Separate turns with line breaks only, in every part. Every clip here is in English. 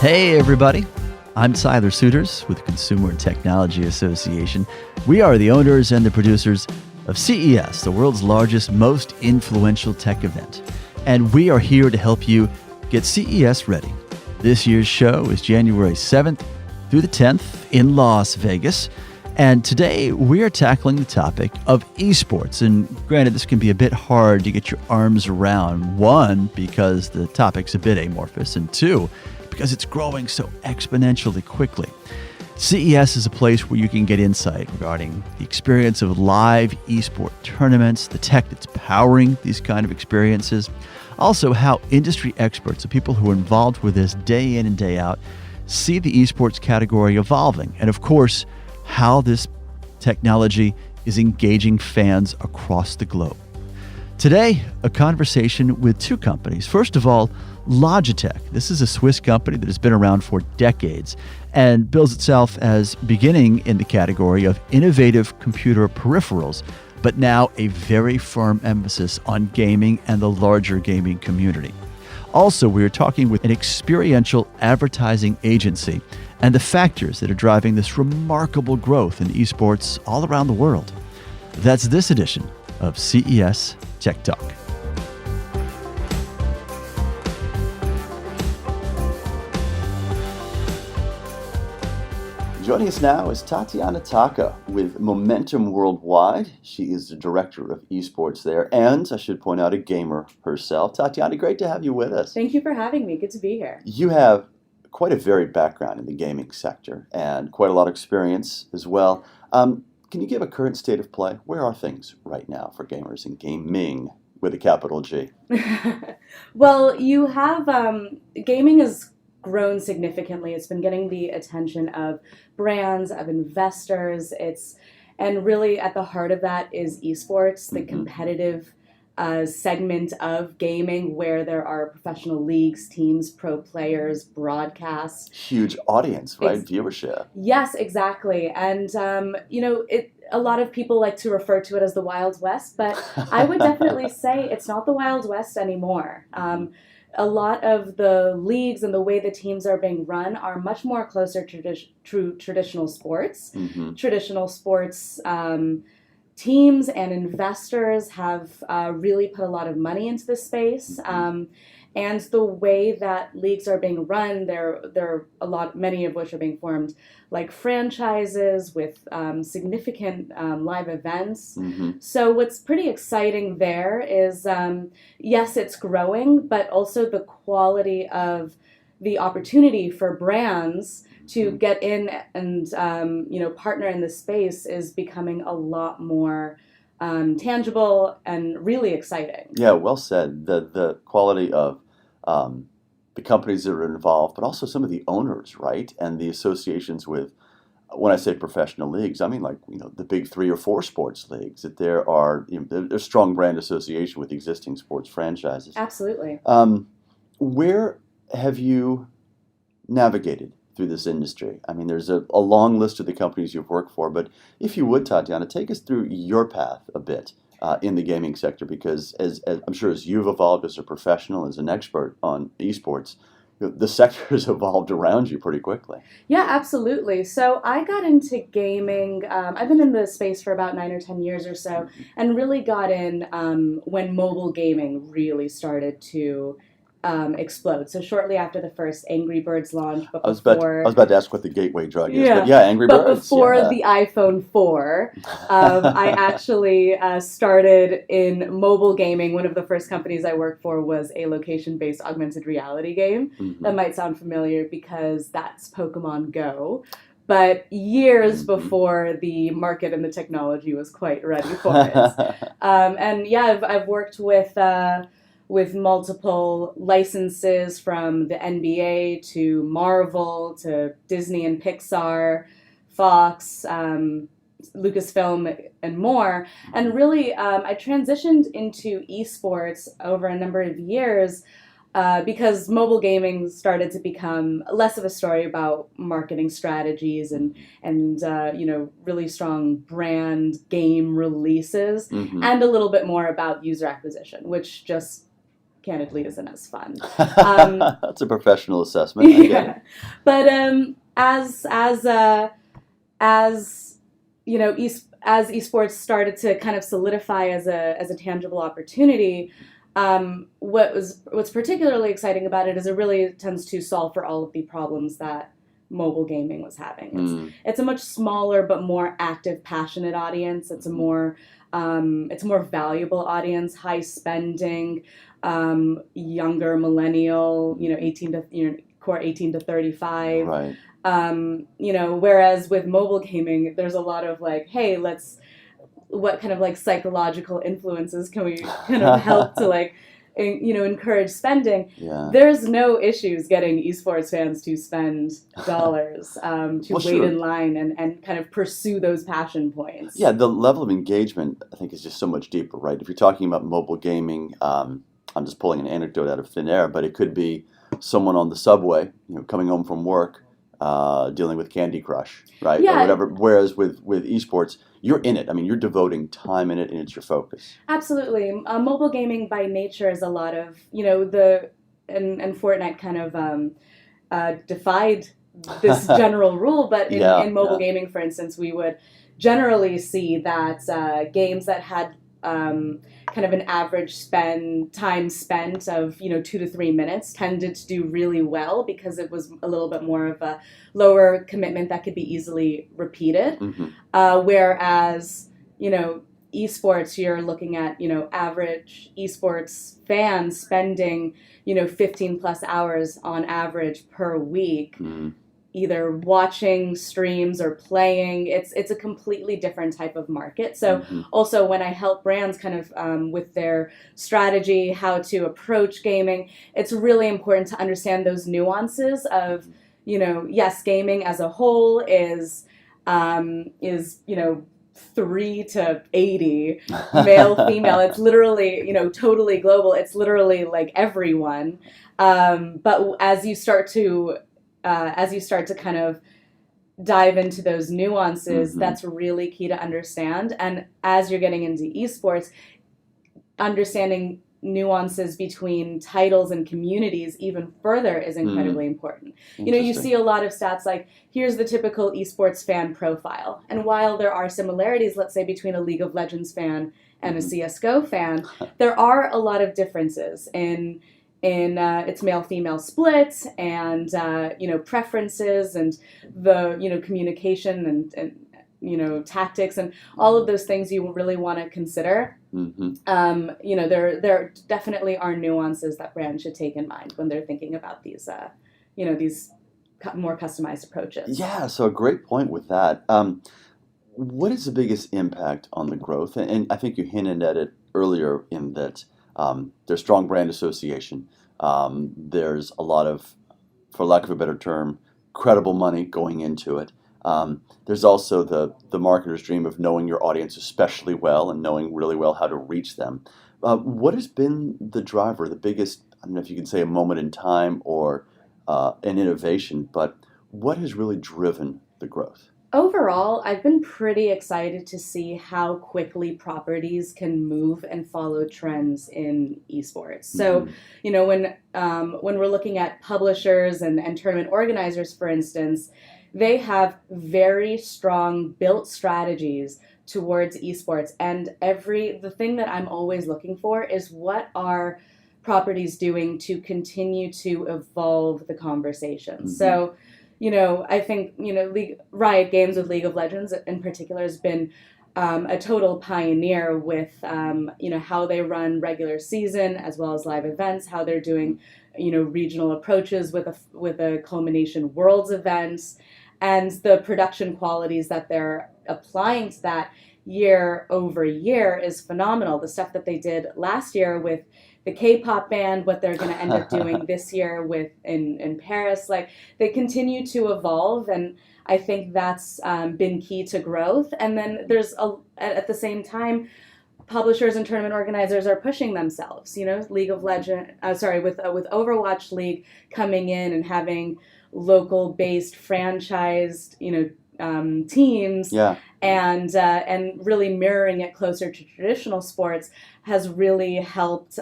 Hey everybody, I'm Tyler Suiters with the Consumer Technology Association. We are the owners and the producers of CES, the world's largest, most influential tech event. And we are here to help you get CES ready. This year's show is January 7th through the 10th in Las Vegas. And today we are tackling the topic of esports. And granted, this can be a bit hard to get your arms around. One, because the topic's a bit amorphous, and two, because it's growing so exponentially quickly. CES is a place where you can get insight regarding the experience of live esport tournaments, the tech that's powering these kind of experiences, also how industry experts, the people who are involved with this day in and day out, see the esports category evolving, and of course, how this technology is engaging fans across the globe. Today, a conversation with two companies. First of all, Logitech. This is a Swiss company that has been around for decades and bills itself as beginning in the category of innovative computer peripherals, but now a very firm emphasis on gaming and the larger gaming community. Also, we are talking with an experiential advertising agency and the factors that are driving this remarkable growth in esports all around the world. That's this edition of CES Tech Talk. Joining us now is Tatiana Tacca with Momentum Worldwide. She is the director of esports there, and I should point out, a gamer herself. Tatiana, great to have you with us.
Thank you for having me. Good to be here.
You have quite a varied background in the gaming sector and quite a lot of experience as well. Can you give a current state of play? Where are things right now for gamers and gaming with a capital G?
Well, you have gaming has grown significantly. It's been getting the attention of brands, of investors. And really at the heart of that is esports, the competitive segment of gaming where there are professional leagues, teams, pro players, broadcasts.
Huge audience, right? Viewership.
Yes, exactly. And, a lot of people like to refer to it as the Wild West, but I would definitely say it's not the Wild West anymore. A lot of the leagues and the way the teams are being run are much more closer to traditional sports. Mm-hmm. Traditional sports teams and investors have really put a lot of money into this space. Mm-hmm. And the way that leagues are being run, many of which are being formed like franchises with significant live events. Mm-hmm. So what's pretty exciting there is, yes, it's growing, but also the quality of the opportunity for brands to get in and partner in this space is becoming a lot more tangible and really exciting.
Yeah, well said. The quality of the companies that are involved, but also some of the owners, right? And the associations with, when I say professional leagues, I mean the big 3 or 4 sports leagues, that there are, there's strong brand association with existing sports franchises.
Absolutely.
Where have you navigated through this industry? I mean, there's a long list of the companies you've worked for, but if you would, Tatiana, take us through your path a bit in the gaming sector, because as I'm sure as you've evolved as a professional, as an expert on esports, the sector has evolved around you pretty quickly.
Yeah, absolutely. So I got into gaming. I've been in the space for about 9 or 10 years or so, and really got in when mobile gaming really started to explode. So shortly after the first Angry Birds launch, but before...
I was about to ask what the gateway drug is, but yeah, Angry Birds.
But before the iPhone 4, I actually started in mobile gaming. One of the first companies I worked for was a location-based augmented reality game. Mm-hmm. That might sound familiar because that's Pokemon Go. But years before the market and the technology was quite ready for it. I've worked with multiple licenses from the NBA to Marvel to Disney and Pixar, Fox, Lucasfilm, and more. And really, I transitioned into esports over a number of years because mobile gaming started to become less of a story about marketing strategies and really strong brand game releases, and a little bit more about user acquisition, which just candidly isn't as fun.
That's a professional assessment. I get it.
But as you know, as esports started to kind of solidify as a tangible opportunity, what's particularly exciting about it is it really tends to solve for all of the problems that mobile gaming was having. It's a much smaller but more active, passionate audience. It's a more valuable audience, high spending, younger millennial, 18 to core 18 to 35.
Right.
Whereas with mobile gaming, there's a lot of like, hey, what kind of like psychological influences can we kind of help to like, encourage spending.
Yeah.
There's no issues getting esports fans to spend dollars to wait in line and kind of pursue those passion points.
Yeah, the level of engagement, I think, is just so much deeper, right? If you're talking about mobile gaming, I'm just pulling an anecdote out of thin air, but it could be someone on the subway, coming home from work, dealing with Candy Crush, right?
Yeah.
Or whatever. Whereas with esports, you're in it. I mean, you're devoting time in it, and it's your focus.
Absolutely. Mobile gaming by nature is a lot of, and Fortnite kind of defied this general rule, but in mobile gaming, for instance, we would generally see that games that had kind of an average time spent of 2 to 3 minutes tended to do really well because it was a little bit more of a lower commitment that could be easily repeated. Whereas esports, you're looking at average esports fans spending 15 plus hours on average per week. Either watching streams or playing. It's a completely different type of market. So also when I help brands kind of with their strategy, how to approach gaming, it's really important to understand those nuances of, yes, gaming as a whole is 3 to 80 male, female. It's literally, totally global. It's literally like everyone. But as you start to kind of dive into those nuances, that's really key to understand. And as you're getting into esports, understanding nuances between titles and communities even further is incredibly important. You see a lot of stats like, here's the typical esports fan profile. And while there are similarities, let's say, between a League of Legends fan and a CSGO fan, there are a lot of differences in its male-female split and preferences and the communication and tactics and all of those things you really want to consider. There definitely are nuances that brands should take in mind when they're thinking about these these more customized approaches.
Yeah, so a great point with that. What is the biggest impact on the growth? And I think you hinted at it earlier in that there's strong brand association. There's a lot of, for lack of a better term, credible money going into it. There's also the marketer's dream of knowing your audience especially well and knowing really well how to reach them. What has been the driver, the biggest, I don't know if you can say a moment in time or an innovation, but what has really driven the growth?
Overall, I've been pretty excited to see how quickly properties can move and follow trends in esports. So, when we're looking at publishers and tournament organizers, for instance, they have very strong built strategies towards esports. And the thing that I'm always looking for is what are properties doing to continue to evolve the conversation. So, I think, Riot Games with League of Legends in particular has been a total pioneer with, how they run regular season as well as live events, how they're doing, regional approaches with a culmination Worlds events, and the production qualities that they're applying to that year over year is phenomenal. The stuff that they did last year with the K-pop band, what they're going to end up doing this year with in Paris, like they continue to evolve, and I think that's been key to growth. And then there's at the same time, publishers and tournament organizers are pushing themselves. League of Legends, with Overwatch League coming in and having local based franchised, teams, and really mirroring it closer to traditional sports has really helped,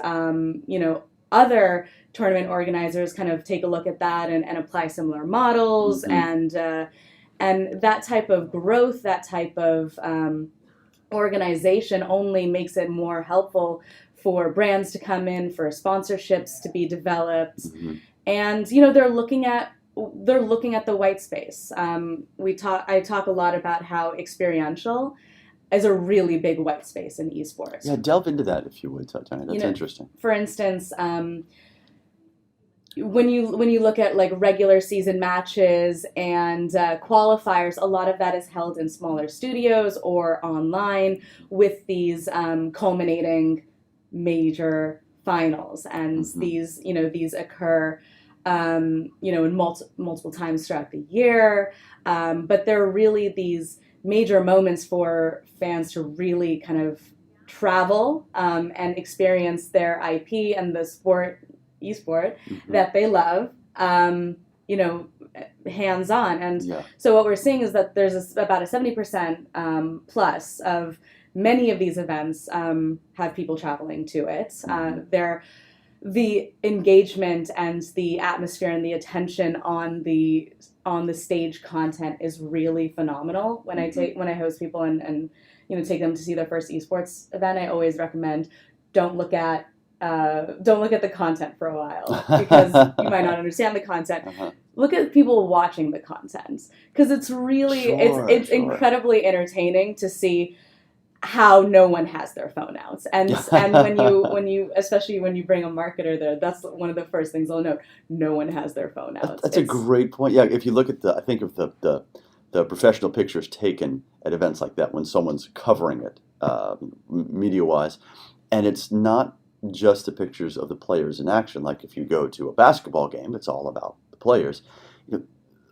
other tournament organizers kind of take a look at that and apply similar models, and that type of growth, that type of organization only makes it more helpful for brands to come in, for sponsorships to be developed, and they're looking at the white space. I talk a lot about how experiential is a really big white space in esports.
Yeah, delve into that if you would, Tatiana. That's interesting.
For instance, when you look at like regular season matches and qualifiers, a lot of that is held in smaller studios or online with these culminating major finals, and these occur in multiple times throughout the year, but they're really these major moments for fans to really kind of travel and experience their IP and the esport that they love, hands-on. And so what we're seeing is that there's about a 70% plus of many of these events have people traveling to it. The engagement and the atmosphere and the attention on the stage content is really phenomenal. When I host people and take them to see their first esports event, I always recommend don't look at the content for a while, because you might not understand the content. Look at people watching the content, because it's really it's incredibly entertaining to see how no one has their phone out, and when you especially when you bring a marketer there, that's one of the first things they'll note. No one has their phone out.
That's a great point. Yeah, if you look at I think of the professional pictures taken at events like that when someone's covering it, media wise, and it's not just the pictures of the players in action. Like if you go to a basketball game, it's all about the players.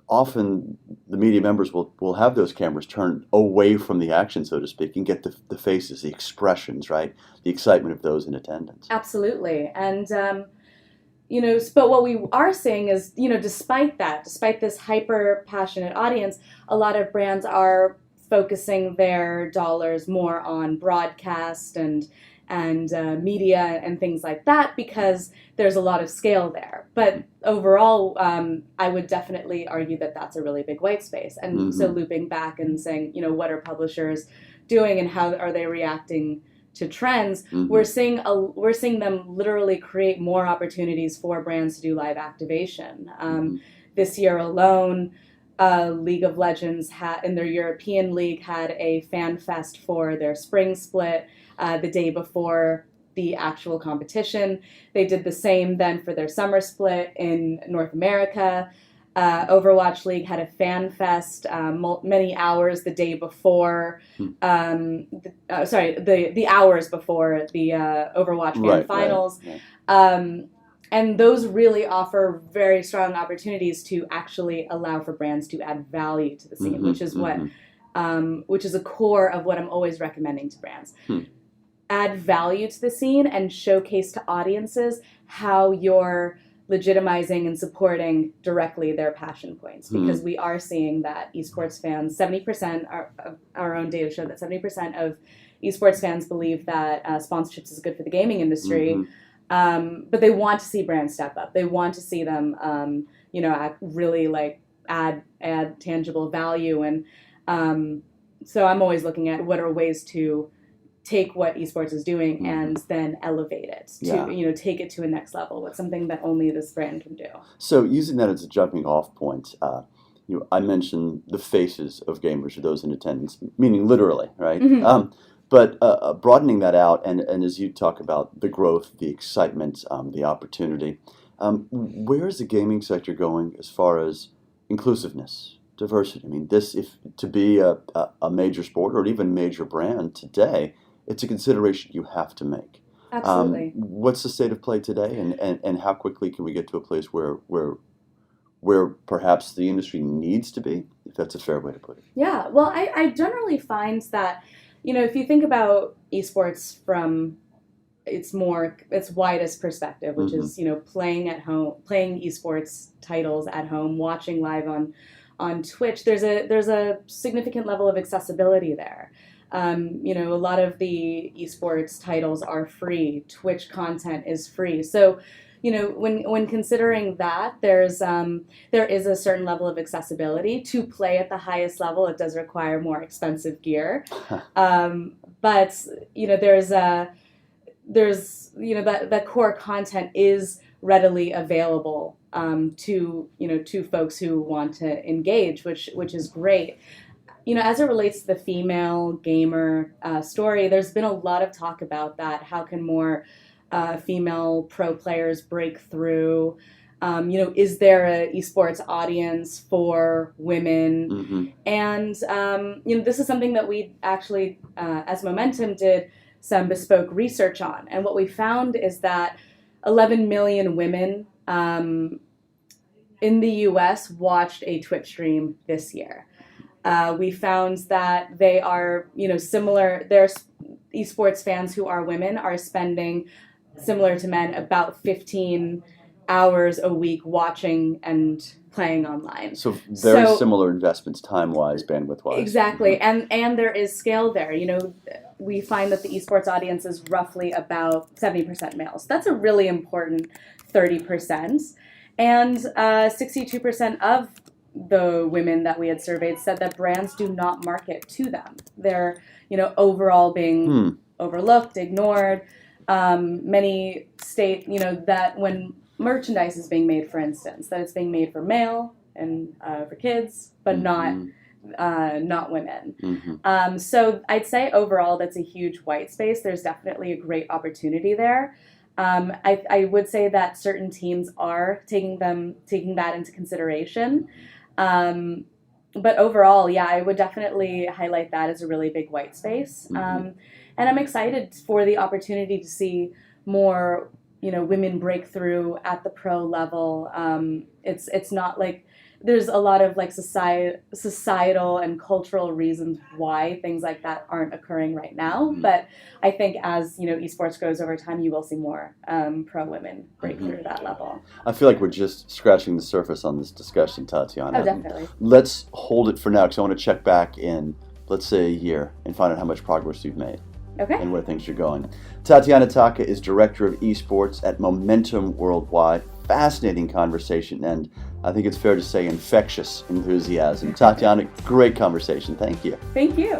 Often the media members will have those cameras turned away from the action, so to speak, and get the faces, the expressions, right? The excitement of those in attendance.
Absolutely. And, but what we are seeing is, despite this hyper passionate audience, a lot of brands are focusing their dollars more on broadcast and media and things like that, because there's a lot of scale there. But overall, I would definitely argue that that's a really big white space. And so looping back and saying, what are publishers doing and how are they reacting to trends? We're seeing them literally create more opportunities for brands to do live activation. This year alone, League of Legends in their European League had a fan fest for their spring split the day before the actual competition. They did the same then for their summer split in North America. Overwatch League had a fan fest many hours the day before. The hours before the Overwatch Grand Finals. And those really offer very strong opportunities to actually allow for brands to add value to the scene, which is which is a core of what I'm always recommending to brands. Add value to the scene and showcase to audiences how you're legitimizing and supporting directly their passion points, because we are seeing that esports fans, 70%, our own data show that 70% of esports fans believe that sponsorships is good for the gaming industry. But they want to see brands step up. They want to see them, really like add tangible value. And so I'm always looking at what are ways to take what esports is doing and then elevate it to, take it to a next level with something that only this brand can do.
So using that as a jumping off point, I mentioned the faces of gamers or those in attendance, meaning literally, right? But broadening that out, and as you talk about the growth, the excitement, the opportunity, where is the gaming sector going as far as inclusiveness, diversity? I mean, to be a major sport or even major brand today, it's a consideration you have to make.
Absolutely.
What's the state of play today, and how quickly can we get to a place where perhaps the industry needs to be, if that's a fair way to put it?
Yeah, well, I generally find that, if you think about esports from its widest perspective, which is, playing at home, playing esports titles at home, watching live on Twitch, there's a significant level of accessibility there. A lot of the esports titles are free. Twitch content is free. So when considering that, there is a certain level of accessibility to play at the highest level. It does require more expensive gear, but that core content is readily available to folks who want to engage, which is great. As it relates to the female gamer story, there's been a lot of talk about that. How can more female pro players break through? Is there an esports audience for women?
Mm-hmm.
And this is something that we actually, as Momentum, did some bespoke research on. And what we found is that 11 million women in the US watched a Twitch stream this year. We found that they are, similar. Their esports fans who are women are spending, similar to men, about 15 hours a week watching and playing online.
So very similar investments, time-wise, bandwidth-wise.
Exactly, and there is scale there. We find that the esports audience is roughly about 70% males. That's a really important 30%, and 62% of the women that we had surveyed said that brands do not market to them. They're, overall being overlooked, ignored. Many state, that when merchandise is being made, for instance, that it's being made for male and for kids, but not women.
Mm-hmm.
So I'd say overall that's a huge white space. There's definitely a great opportunity there. I would say that certain teams are taking that into consideration. But overall, yeah, I would definitely highlight that as a really big white space.
Mm-hmm.
And I'm excited for the opportunity to see more, women break through at the pro level. It's not like there's a lot of like societal and cultural reasons why things like that aren't occurring right now.
Mm-hmm.
But I think as esports grows over time, you will see more pro women break through that level.
I feel like we're just scratching the surface on this discussion, Tatiana.
Oh, definitely.
Let's hold it for now because I want to check back in, let's say, a year and find out how much progress you've made.
Okay.
And where things are going. Tatiana Tacca is Director of Esports at Momentum Worldwide. Fascinating conversation, and I think it's fair to say infectious enthusiasm. Tatiana, great conversation. Thank you.
Thank you.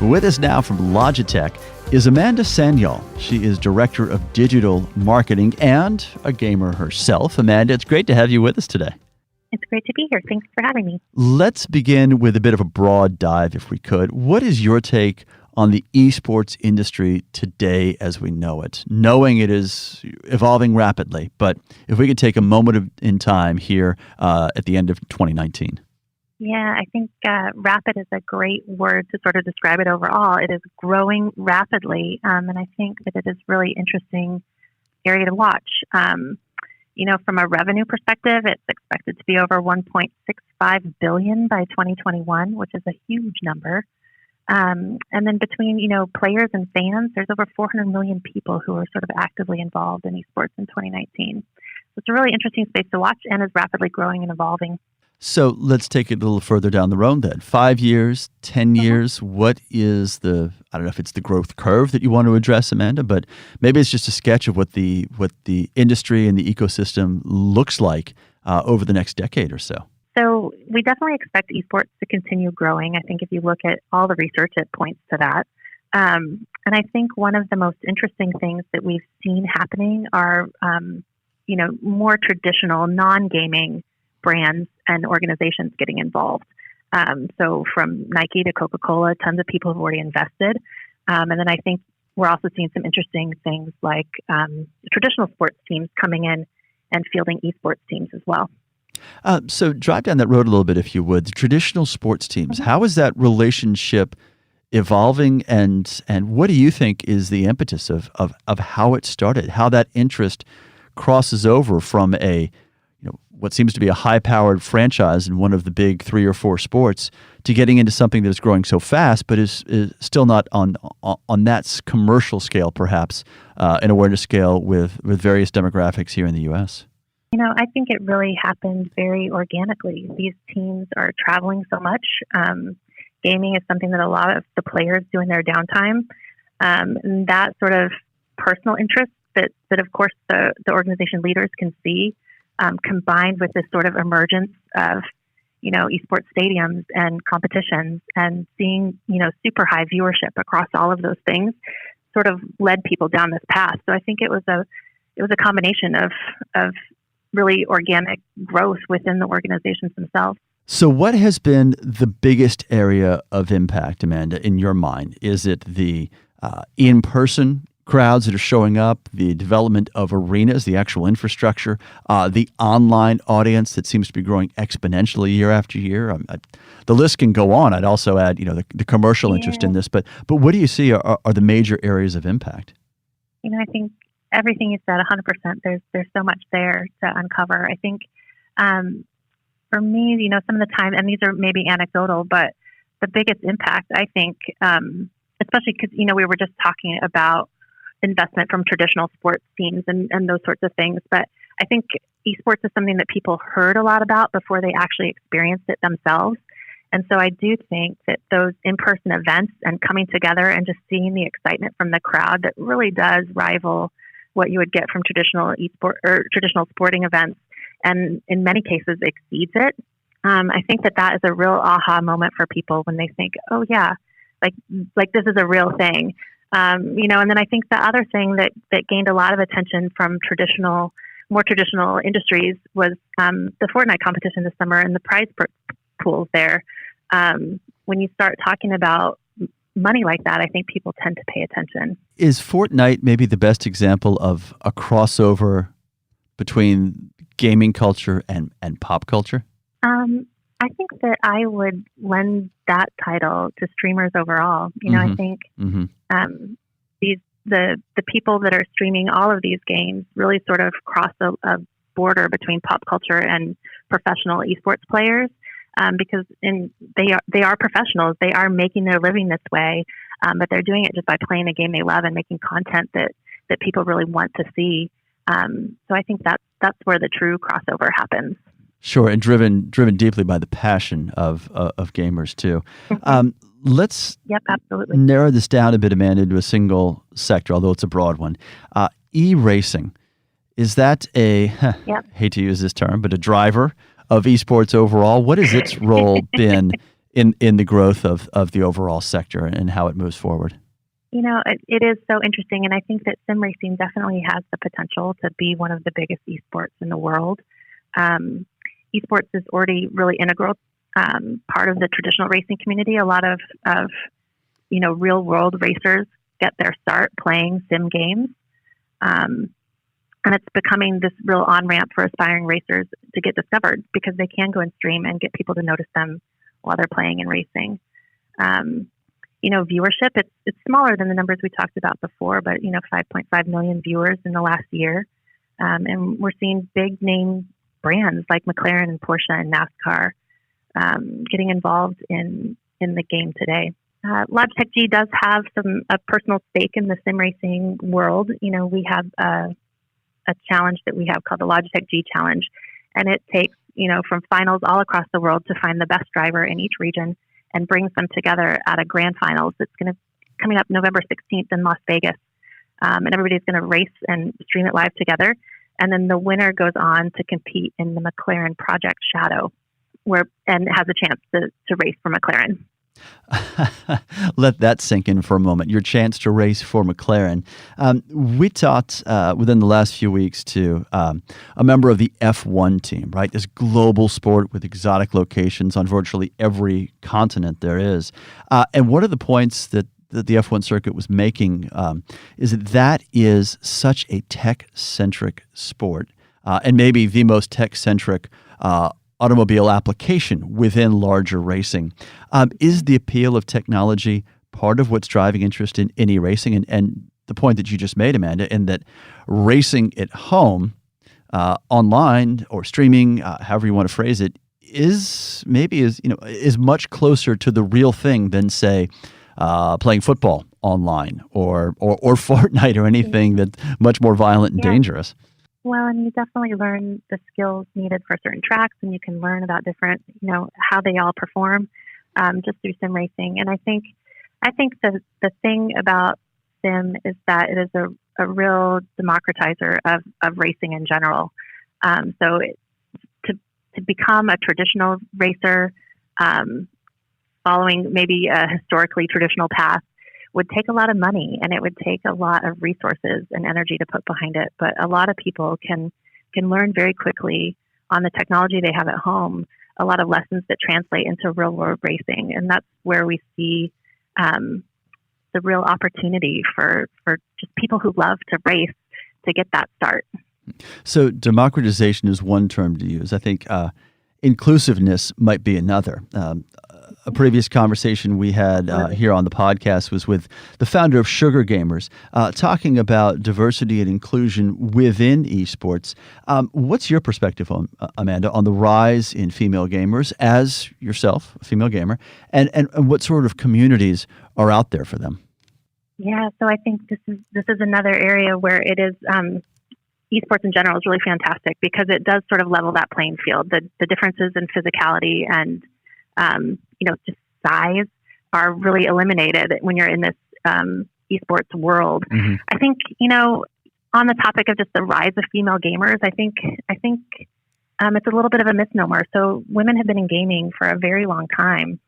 With us now from Logitech is Amanda Sanyal. She is Director of Digital Marketing and a gamer herself. Amanda, it's great to have you with us today.
It's great to be here. Thanks for having me.
Let's begin with a bit of a broad dive, if we could. What is your take on the esports industry today as we know it, knowing it is evolving rapidly? But if we could take a moment in time here at the end of 2019.
Yeah, I think rapid is a great word to sort of describe it overall. It is growing rapidly, and I think that it is really interesting area to watch. From a revenue perspective, it's expected to be over $1.65 billion by 2021, which is a huge number. And then between, players and fans, there's over 400 million people who are sort of actively involved in esports in 2019. So it's a really interesting space to watch and is rapidly growing and evolving.
So let's take it a little further down the road then. 5 years, 10 years, what is I don't know if it's the growth curve that you want to address, Amanda, but maybe it's just a sketch of what the industry and the ecosystem looks like over the next decade or so.
So we definitely expect esports to continue growing. I think if you look at all the research, it points to that. And I think one of the most interesting things that we've seen happening are, more traditional non-gaming brands and organizations getting involved. So from Nike to Coca-Cola, tons of people have already invested. And then I think we're also seeing some interesting things like traditional sports teams coming in and fielding esports teams as well.
So drive down that road a little bit, if you would. The traditional sports teams, how is that relationship evolving, and what do you think is the impetus of how it started, how that interest crosses over from what seems to be a high-powered franchise in one of the big 3 or 4 sports to getting into something that is growing so fast, but is still not on that commercial scale, perhaps, an awareness scale with various demographics here in the U.S.?
I think it really happened very organically. These teams are traveling so much, gaming is something that a lot of the players do in their downtime. And that sort of personal interest that of course the organization leaders can see, combined with this sort of emergence of, esports stadiums and competitions and seeing, super high viewership across all of those things sort of led people down this path. So I think it was a combination of really organic growth within the organizations themselves.
So what has been the biggest area of impact, Amanda, in your mind? Is it the in-person crowds that are showing up, the development of arenas, the actual infrastructure, the online audience that seems to be growing exponentially year after year? The list can go on. I'd also add, the commercial interest in this. But what do you see are the major areas of impact?
I think everything you said, 100%. There's so much there to uncover. I think for me, some of the time, and these are maybe anecdotal, but the biggest impact, I think, especially because, we were just talking about investment from traditional sports teams and those sorts of things. But I think esports is something that people heard a lot about before they actually experienced it themselves. And so I do think that those in-person events and coming together and just seeing the excitement from the crowd that really does rival what you would get from traditional esport or traditional sporting events, and in many cases exceeds it. I think that is a real aha moment for people when they think, oh yeah, like this is a real thing. And then I think the other thing that gained a lot of attention from more traditional industries was the Fortnite competition this summer and the prize pools there. When you start talking about money like that, I think people tend to pay attention.
Is Fortnite maybe the best example of a crossover between gaming culture and pop culture?
I think that I would lend that title to streamers overall. I think the people that are streaming all of these games really sort of cross a border between pop culture and professional esports players, because they are professionals. They are making their living this way, but they're doing it just by playing a game they love and making content that people really want to see. So I think that's where the true crossover happens.
Sure, and driven deeply by the passion of gamers too. Let's
absolutely
narrow this down a bit, Amanda, into a single sector, although it's a broad one. E-racing, is that hate to use this term, but a driver of esports overall? What has its role been in the growth of the overall sector and how it moves forward?
It is so interesting, and I think that sim racing definitely has the potential to be one of the biggest esports in the world. Esports is already really integral part of the traditional racing community. A lot of real world racers get their start playing sim games, and it's becoming this real on ramp for aspiring racers to get discovered because they can go and stream and get people to notice them while they're playing and racing. Viewership, it's smaller than the numbers we talked about before, but 5.5 million viewers in the last year, and we're seeing big name brands like McLaren and Porsche and NASCAR getting involved in the game today. Logitech G does have a personal stake in the sim racing world. We have a challenge that we have called the Logitech G Challenge, and it takes from finals all across the world to find the best driver in each region and brings them together at a grand finals. It's coming up November 16th in Las Vegas, and everybody's going to race and stream it live together. And then the winner goes on to compete in the McLaren Project Shadow, and has a chance to race for McLaren.
Let that sink in for a moment. Your chance to race for McLaren. We talked within the last few weeks to a member of the F1 team, right? This global sport with exotic locations on virtually every continent there is. And one of the points that the F1 circuit was making is that is such a tech-centric sport, and maybe the most tech-centric automobile application within larger racing. Is the appeal of technology part of what's driving interest in e-racing? And the point that you just made, Amanda, in that racing at home, online or streaming, however you want to phrase it, is much closer to the real thing than, say, playing football online or Fortnite or anything that's much more violent and dangerous.
Well, and you definitely learn the skills needed for certain tracks, and you can learn about different, how they all perform. just through sim racing. And I think the thing about sim is that it is a real democratizer of racing in general. To become a traditional racer, following maybe a historically traditional path, would take a lot of money, and it would take a lot of resources and energy to put behind it. But a lot of people can learn very quickly on the technology they have at home a lot of lessons that translate into real world racing, and that's where we see the real opportunity for just people who love to race to get that start.
So democratization is one term to use. I think inclusiveness might be another. A previous conversation we had here on the podcast was with the founder of Sugar Gamers, talking about diversity and inclusion within esports. What's your perspective on, Amanda, on the rise in female gamers as yourself, a female gamer, and what sort of communities are out there for them?
Yeah, so I think this is another area where it is esports in general is really fantastic because it does sort of level that playing field. The differences in physicality and just size are really eliminated when you're in this esports world. Mm-hmm. I think on the topic of just the rise of female gamers, I think it's a little bit of a misnomer. So women have been in gaming for a very long time.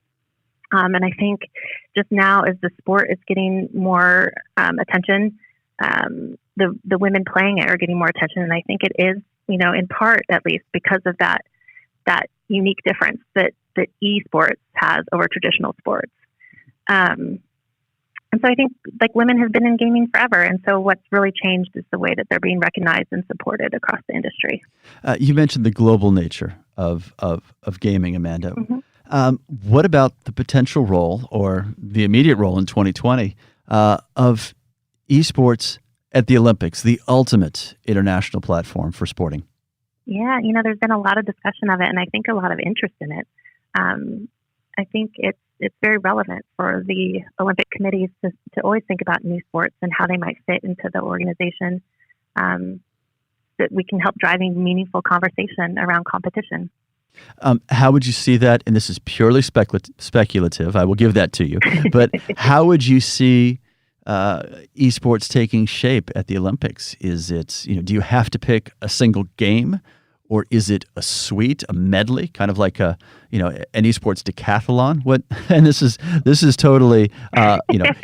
And I think just now as the sport is getting more attention, the women playing it are getting more attention. And I think it is, in part at least because of that unique difference that esports has over traditional sports. And so I think women have been in gaming forever. And so what's really changed is the way that they're being recognized and supported across the industry.
You mentioned the global nature of gaming, Amanda. Mm-hmm. What about the potential role or the immediate role in 2020 of esports at the Olympics, the ultimate international platform for sporting?
Yeah, there's been a lot of discussion of it, and I think a lot of interest in it. I think it's very relevant for the Olympic committees to always think about new sports and how they might fit into the organization, that we can help driving meaningful conversation around competition.
How would you see that? And this is purely speculative. I will give that to you. But how would you see esports taking shape at the Olympics? Is it, do you have to pick a single game, or is it a suite, a medley, kind of like an esports decathlon? What? And this is totally,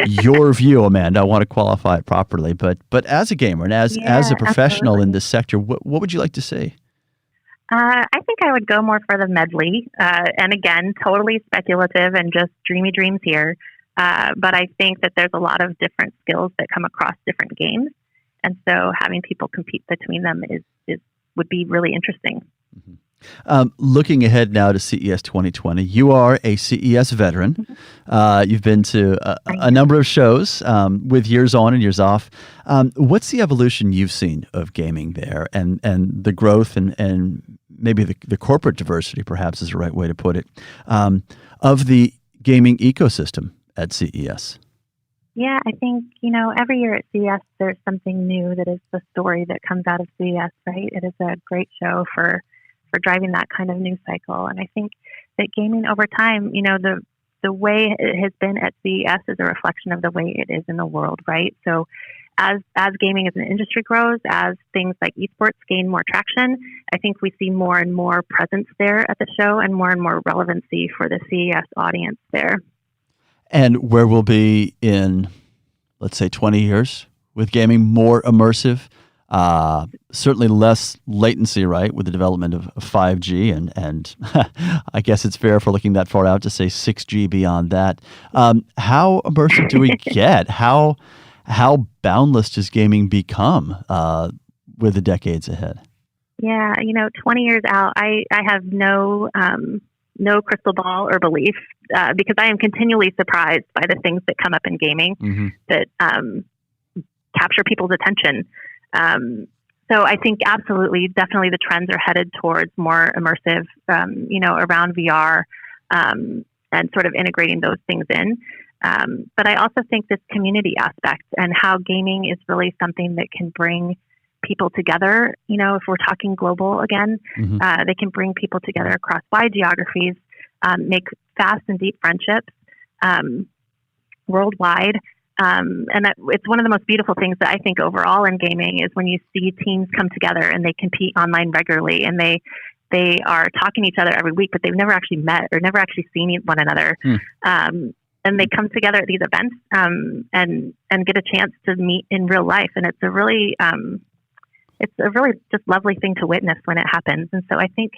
your view, Amanda. I want to qualify it properly, but as a gamer and as a professional in this sector, what would you like to see?
I think I would go more for the medley, and again, totally speculative and just dreamy dreams here. But I think that there's a lot of different skills that come across different games, and so having people compete between them would be really interesting.
Mm-hmm. Looking ahead now to CES 2020, you are a CES veteran. Mm-hmm. You've been to a number of shows with years on and years off. What's the evolution you've seen of gaming there, and the growth and maybe the corporate diversity, perhaps is the right way to put it, of the gaming ecosystem at CES?
Yeah, I think, every year at CES, there's something new that is the story that comes out of CES, right? It is a great show for driving that kind of news cycle. And I think that gaming over time, the way it has been at CES is a reflection of the way it is in the world, right? So as gaming as an industry grows, as things like esports gain more traction, I think we see more and more presence there at the show and more relevancy for the CES audience there.
And where we'll be in, let's say, 20 years with gaming, more immersive, certainly less latency, right, with the development of 5G. And I guess it's fair for looking that far out to say 6G beyond that. How immersive do we get? How boundless does gaming become with the decades ahead?
Yeah, 20 years out, I have no crystal ball or belief, because I am continually surprised by the things that come up in gaming mm-hmm. that capture people's attention. So I think absolutely, definitely the trends are headed towards more immersive, around VR, and sort of integrating those things in. But I also think this community aspect and how gaming is really something that can bring people together. If we're talking global again, mm-hmm. They can bring people together across wide geographies, make fast and deep friendships worldwide. And it's one of the most beautiful things that I think overall in gaming is when you see teams come together and they compete online regularly, and they are talking to each other every week, but they've never actually met or never actually seen one another. And they come together at these events and get a chance to meet in real life. And it's a really just lovely thing to witness when it happens. And so I think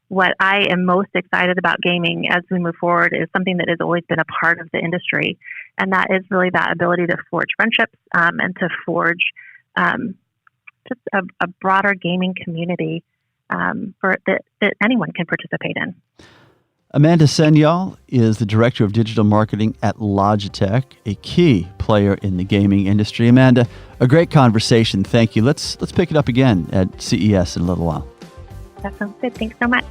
what I am most excited about gaming as we move forward is something that has always been a part of the industry. And that is really that ability to forge friendships and to forge just a broader gaming community that anyone can participate in.
Amanda Sanyal is the Director of Digital Marketing at Logitech, a key player in the gaming industry. Amanda, a great conversation. Thank you. Let's pick it up again at CES in a little while.
That sounds good. Thanks so much.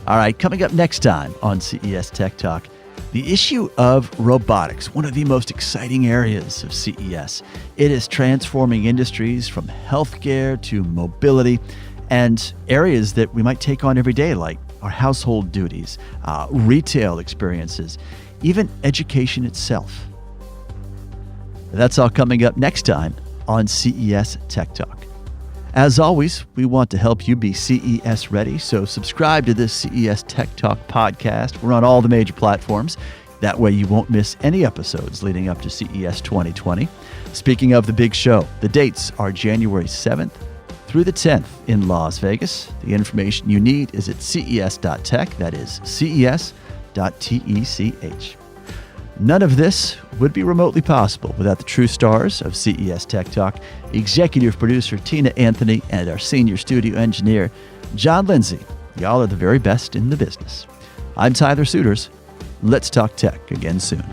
All right, coming up next time on CES Tech Talk, the issue of robotics, one of the most exciting areas of CES. It is transforming industries from healthcare to mobility and areas that we might take on every day, like our household duties, retail experiences, even education itself. That's all coming up next time on CES Tech Talk. As always, we want to help you be CES ready, so subscribe to this CES Tech Talk podcast. We're on all the major platforms. That way you won't miss any episodes leading up to CES 2020. Speaking of the big show, the dates are January 7th through the 10th in Las Vegas. The information you need is at ces.tech. That is ces.tech. None of this would be remotely possible without the true stars of CES Tech Talk, executive producer Tina Anthony, and our senior studio engineer, John Lindsay. Y'all are the very best in the business. I'm Tyler Suiters. Let's talk tech again soon.